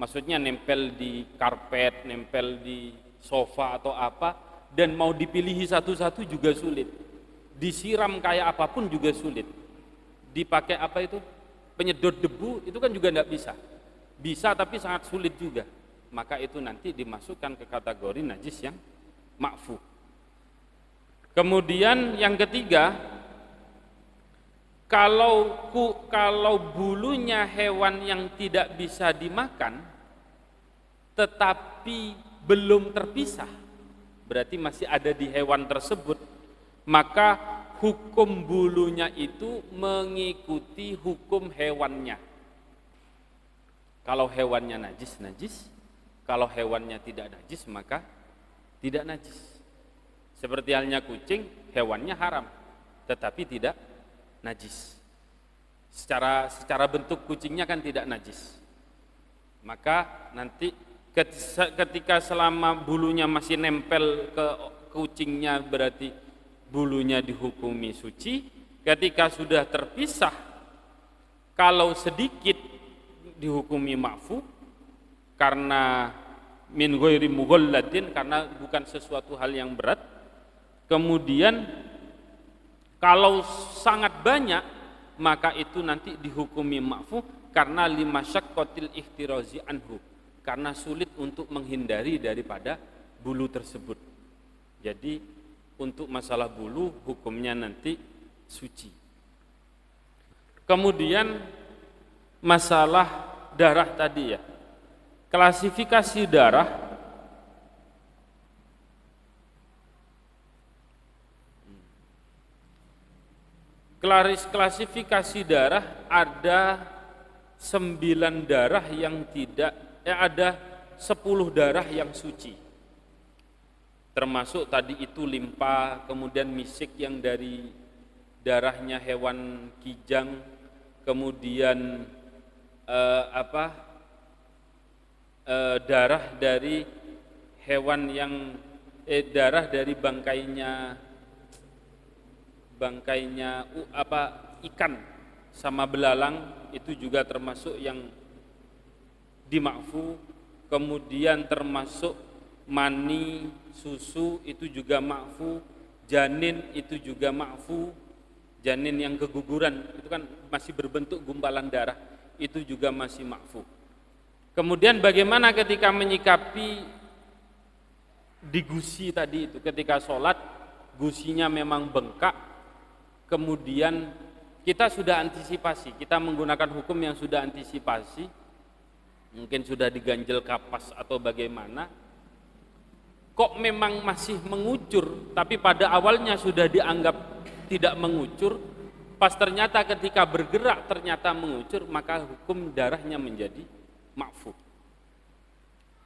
maksudnya nempel di karpet, nempel di sofa atau apa, dan mau dipilihi satu-satu juga sulit. Disiram kayak apapun juga sulit. Dipakai apa itu? Penyedot debu itu kan juga tidak bisa. Bisa tapi sangat sulit juga. Maka itu nanti dimasukkan ke kategori najis yang ma'fu. Kemudian yang ketiga, kalau bulunya hewan yang tidak bisa dimakan tetapi belum terpisah, berarti masih ada di hewan tersebut, maka hukum bulunya itu mengikuti hukum hewannya. Kalau hewannya najis, najis. Kalau hewannya tidak najis, maka tidak najis. Seperti halnya kucing, hewannya haram, tetapi tidak najis. Secara bentuk kucingnya kan tidak najis. Maka nanti ketika selama bulunya masih nempel ke kucingnya berarti bulunya dihukumi suci. Ketika sudah terpisah, kalau sedikit dihukumi ma'fu karena min ghairi mughalladin, karena bukan sesuatu hal yang berat. Kemudian kalau sangat banyak maka itu nanti dihukumi ma'fu karena limasyaqqatil ihtirazi anhu, karena sulit untuk menghindari daripada bulu tersebut. Jadi untuk masalah bulu hukumnya nanti suci. Kemudian masalah darah tadi ya. Klasifikasi darah klasifikasi darah ada 9 darah yang tidak ada 10 darah yang suci. Termasuk tadi itu limpa, kemudian misik yang dari darahnya hewan kijang, kemudian darah dari hewan yang darah dari bangkainya ikan sama belalang itu juga termasuk yang dimakfu. Kemudian termasuk mani, susu itu juga makfu, janin itu juga makfu. Janin yang keguguran itu kan masih berbentuk gumpalan darah, itu juga masih makfu. Kemudian bagaimana ketika menyikapi di gusi tadi itu, ketika sholat gusinya memang bengkak, kemudian kita sudah antisipasi, kita menggunakan hukum yang sudah antisipasi, mungkin sudah diganjel kapas atau bagaimana, kok memang masih mengucur, tapi pada awalnya sudah dianggap tidak mengucur, pas ternyata ketika bergerak ternyata mengucur, maka hukum darahnya menjadi makfu.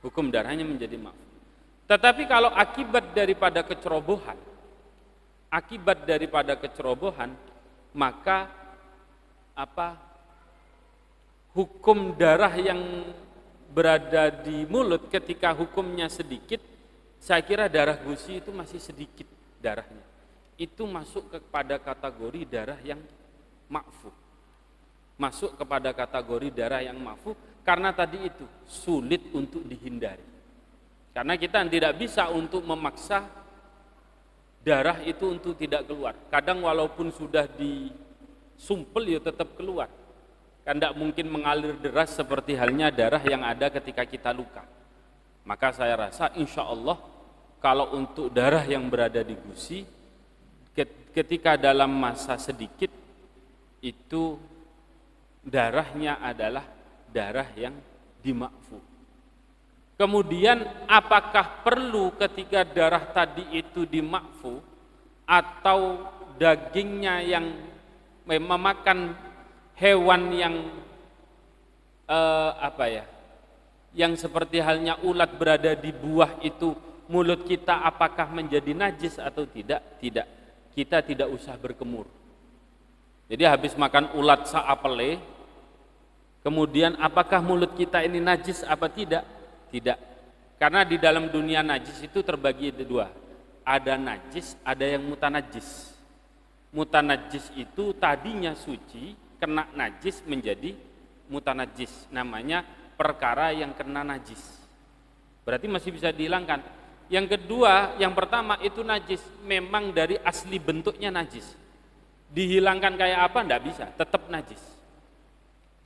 Hukum darahnya menjadi makfu. Tetapi kalau akibat daripada kecerobohan, maka hukum darah yang berada di mulut ketika hukumnya sedikit, saya kira darah gusi itu masih sedikit darahnya, itu masuk kepada kategori darah yang makfu. Masuk kepada kategori darah yang makfu karena tadi itu sulit untuk dihindari. Karena kita tidak bisa untuk memaksa darah itu untuk tidak keluar. Kadang walaupun sudah disumpel ya tetap keluar. Kan tidak mungkin mengalir deras seperti halnya darah yang ada ketika kita luka. Maka saya rasa insya Allah kalau untuk darah yang berada di gusi, ketika dalam masa sedikit itu darahnya adalah darah yang dimakfu. Kemudian apakah perlu ketika darah tadi itu dimakfu atau dagingnya yang memakan hewan yang yang seperti halnya ulat berada di buah itu, mulut kita apakah menjadi najis atau tidak? Tidak. Kita tidak usah berkemur. Jadi habis makan ulat saapele, kemudian apakah mulut kita ini najis apa tidak? Tidak. Karena di dalam dunia najis itu terbagi dua. Ada najis, ada yang mutanajis. Mutanajis itu tadinya suci, kena najis menjadi mutanajis. Namanya perkara yang kena najis. Berarti masih bisa dihilangkan. Yang kedua, yang pertama itu najis, memang dari asli bentuknya najis. Dihilangkan kayak apa? Enggak bisa, tetap najis.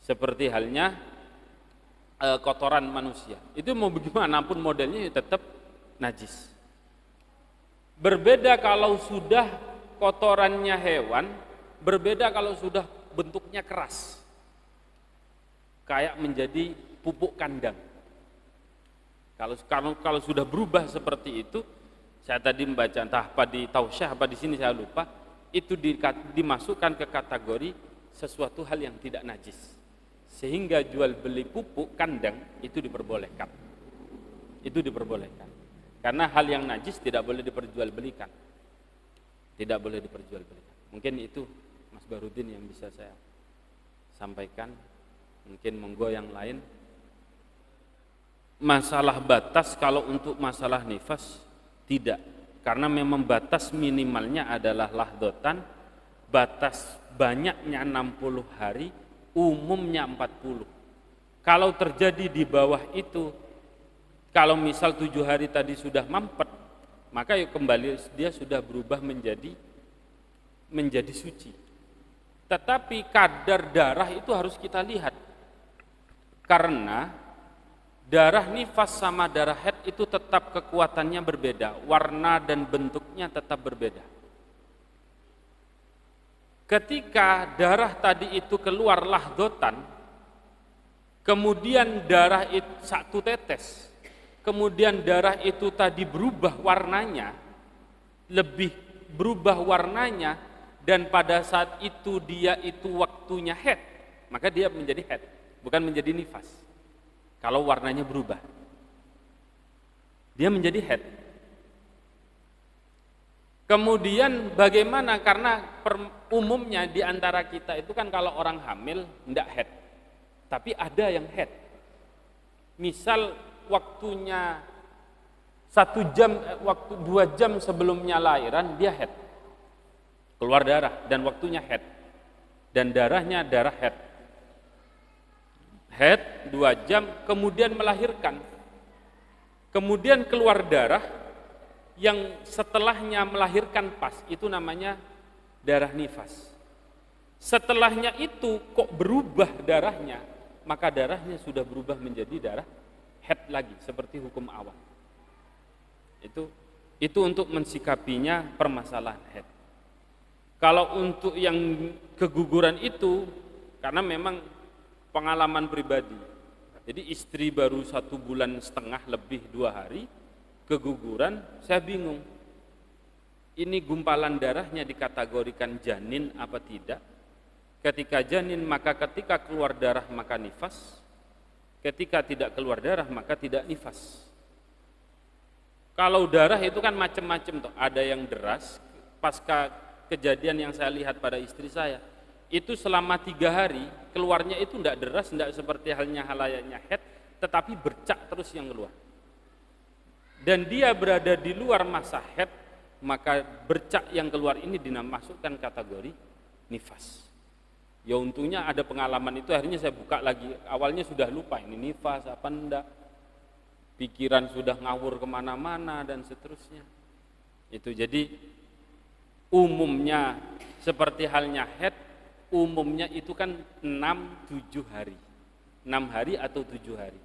Seperti halnya kotoran manusia. Itu mau bagaimanapun modelnya tetap najis. Berbeda kalau sudah kotorannya hewan, berbeda kalau sudah bentuknya keras. Kayak menjadi pupuk kandang. Kalau sudah berubah seperti itu, saya tadi membaca entah apa di Tausyah apa di sini saya lupa, itu dimasukkan ke kategori sesuatu hal yang tidak najis. Sehingga jual beli pupuk kandang itu diperbolehkan. Itu diperbolehkan. Karena hal yang najis tidak boleh diperjualbelikan. Tidak boleh diperjualbelikan. Mungkin itu Mas Barudin yang bisa saya sampaikan. Mungkin monggo yang lain. Masalah batas kalau untuk masalah nifas tidak. Karena memang batas minimalnya adalah lahdotan, batas banyaknya 60 hari, umumnya 40. Kalau terjadi di bawah itu, kalau misal 7 hari tadi sudah mampet, maka ya kembali dia sudah berubah menjadi suci. Tetapi kadar darah itu harus kita lihat. Karena darah nifas sama darah haid itu tetap kekuatannya berbeda, warna dan bentuknya tetap berbeda. Ketika darah tadi itu keluar lahdotan, kemudian darah itu satu tetes, kemudian darah itu tadi berubah warnanya, lebih berubah warnanya, dan pada saat itu dia itu waktunya haid, maka dia menjadi haid, bukan menjadi nifas. Kalau warnanya berubah, dia menjadi haid. Kemudian bagaimana? Karena umumnya di antara kita itu kan kalau orang hamil tidak haid, tapi ada yang haid. Misal waktunya 1 jam, waktu 2 jam sebelumnya lahiran dia haid, keluar darah dan waktunya haid, dan darahnya darah haid. Haid 2 jam, kemudian melahirkan, kemudian keluar darah yang setelahnya melahirkan pas, itu namanya darah nifas. Setelahnya itu kok berubah darahnya, maka darahnya sudah berubah menjadi darah haid lagi, seperti hukum awal. Itu untuk mensikapinya permasalahan haid. Kalau untuk yang keguguran itu, karena memang pengalaman pribadi. Jadi istri baru 1,5 bulan lebih 2 hari keguguran, saya bingung. Ini gumpalan darahnya dikategorikan janin apa tidak? Ketika janin maka ketika keluar darah maka nifas. Ketika tidak keluar darah maka tidak nifas. Kalau darah itu kan macam-macam tuh. Ada yang deras, pasca kejadian yang saya lihat pada istri saya, itu selama 3 hari keluarnya itu tidak deras, tidak seperti halnya halayanya haid, tetapi bercak terus yang keluar. Dan dia berada di luar masa haid, maka bercak yang keluar ini dimasukkan kategori nifas. Ya untungnya ada pengalaman itu, akhirnya saya buka lagi. Awalnya sudah lupa ini nifas apa enggak, pikiran sudah ngawur kemana-mana dan seterusnya. Itu jadi umumnya seperti halnya haid, umumnya itu kan 6-7 hari, 6 hari atau 7 hari.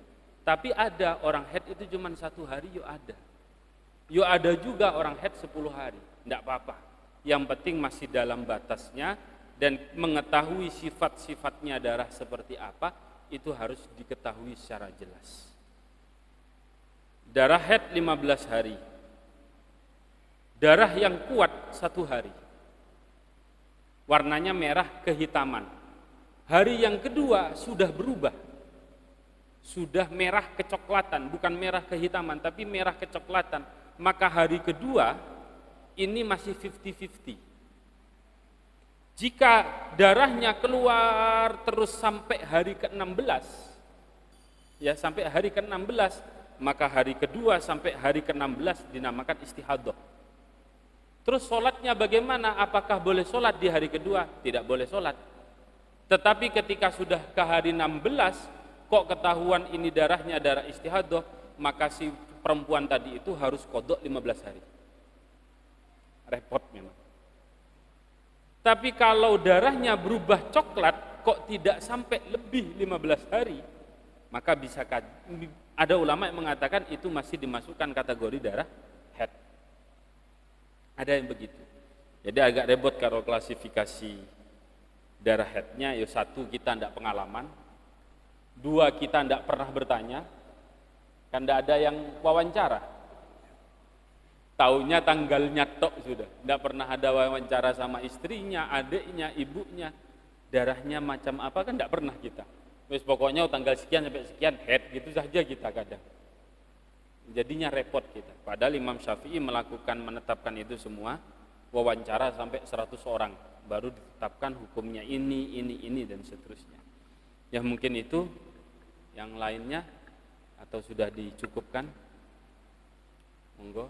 Tapi ada orang haid itu cuma 1 hari, yuk ada juga orang haid 10 hari, tidak apa-apa. Yang penting masih dalam batasnya, dan mengetahui sifat-sifatnya darah seperti apa, itu harus diketahui secara jelas. Darah haid 15 hari, darah yang kuat 1 hari, warnanya merah kehitaman. Hari yang kedua sudah berubah, sudah merah kecoklatan, bukan merah kehitaman tapi merah kecoklatan, maka hari kedua ini masih 50-50. Jika darahnya keluar terus sampai hari ke-16, ya sampai hari ke-16, maka hari kedua sampai hari ke-16 dinamakan istihadah. Terus sholatnya bagaimana? Apakah boleh sholat di hari kedua? Tidak boleh sholat. Tetapi ketika sudah ke hari 16, kok ketahuan ini darahnya darah istihadah, maka si perempuan tadi itu harus qadha 15 hari. Repot memang. Tapi kalau darahnya berubah coklat, kok tidak sampai lebih 15 hari, maka bisa, ada ulama yang mengatakan itu masih dimasukkan kategori darah haid. Ada yang begitu. Jadi agak repot kalau klasifikasi darah haidnya. Ya 1, kita tidak pengalaman. 2, kita tidak pernah bertanya. Kan tidak ada yang wawancara. Taunya tanggalnya tok sudah. Tidak pernah ada wawancara sama istrinya, adiknya, ibunya. Darahnya macam apa kan tidak pernah kita. Wes pokoknya tanggal sekian sampai sekian haid, gitu saja kita kadang. Jadinya repot kita. Padahal Imam Syafi'i menetapkan itu semua, wawancara sampai 100 orang, baru ditetapkan hukumnya ini dan seterusnya. Ya mungkin itu, yang lainnya atau sudah dicukupkan? Monggo.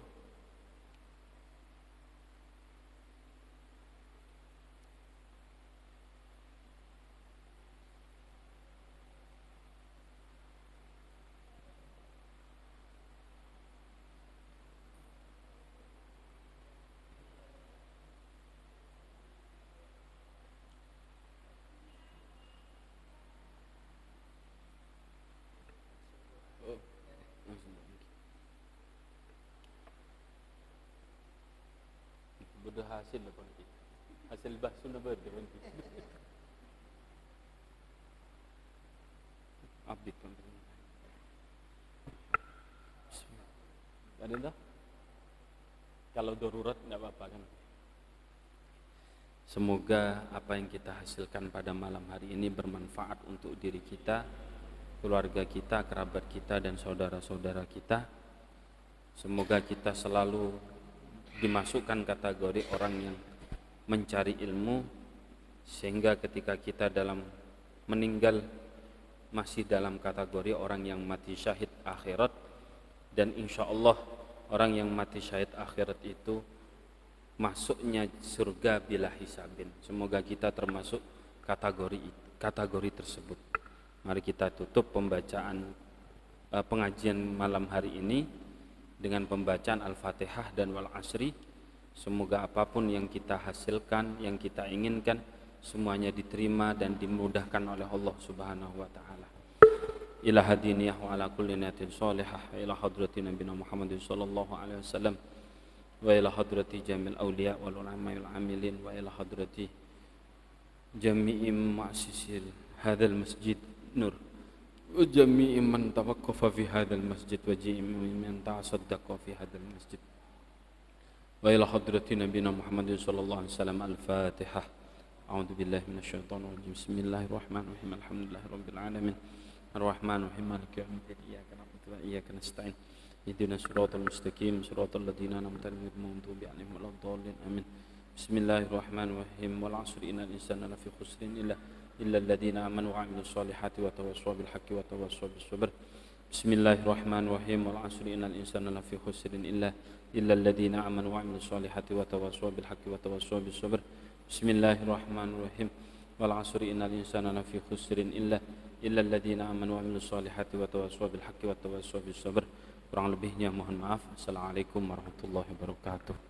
hasil apa nanti? Hasil bahsu na berde nanti. Update kan. Ada dah? Kalau darurat enggak apa-apa kan. Semoga apa yang kita hasilkan pada malam hari ini bermanfaat untuk diri kita, keluarga kita, kerabat kita, dan saudara-saudara kita. Semoga kita selalu dimasukkan kategori orang yang mencari ilmu, sehingga ketika kita dalam meninggal masih dalam kategori orang yang mati syahid akhirat. Dan insya Allah orang yang mati syahid akhirat itu masuknya surga bila hisabin. Semoga kita termasuk kategori tersebut. Mari kita tutup pembacaan pengajian malam hari ini dengan pembacaan Al-Fatihah dan Wal Asri. Semoga apapun yang kita hasilkan, yang kita inginkan, semuanya diterima dan dimudahkan oleh Allah Subhanahu wa taala. Ila hadiniyah wa ala kulli niyatin shalihah ila hadratin nabiyina Muhammadin sallallahu alaihi wasallam wa ila hadrati jamil awliya wal ulama wal amilin wa ila hadrati jami'i mu'assisil hadzal masjid nur wa jami'i man tawaqqafa fi hadzal masjid wa jami'i man tasaddaqa fi hadzal masjid wa ila hadrati nabiyina Muhammadin sallallahu alaihi wasallam. Al-Fatihah. A'udzu billahi minasyaitonir rajim. Bismillahirrahmanirrahim. Alhamdulillahirabbil alamin. Ar-Rahmanir-Rahim. Maliki yaumiddin. Iyyaka na'budu wa iyyaka nasta'in. Ihdinas siratal mustaqim, siratal ladzina an'amta 'alaihim ghairil maghdubi 'alaihim waladdallin. Amin. Bismillahirrahmanirrahim. Wal 'asri innal insana lafi khusrin illa alladzina amanu wa 'amilus solihati wa tawassaw bil haqqi wa tawassaw bis sabr. Bismillahirrahmanirrahim. Wal 'asri innal insana lafi khusrin illa alladzina amanu wa 'amilus solihati wa tawassaw bil haqqi wa tawassaw bis sabr. Bismillahirrahmanirrahim. Wal 'asri innal insana lafi khusrin illa alladzina amanu wa 'amilus solihati wa tawassaw bil haqqi wa tawassaw bis sabr. Kurang lebihnya mohon maaf. Assalamualaikum warahmatullahi wabarakatuh.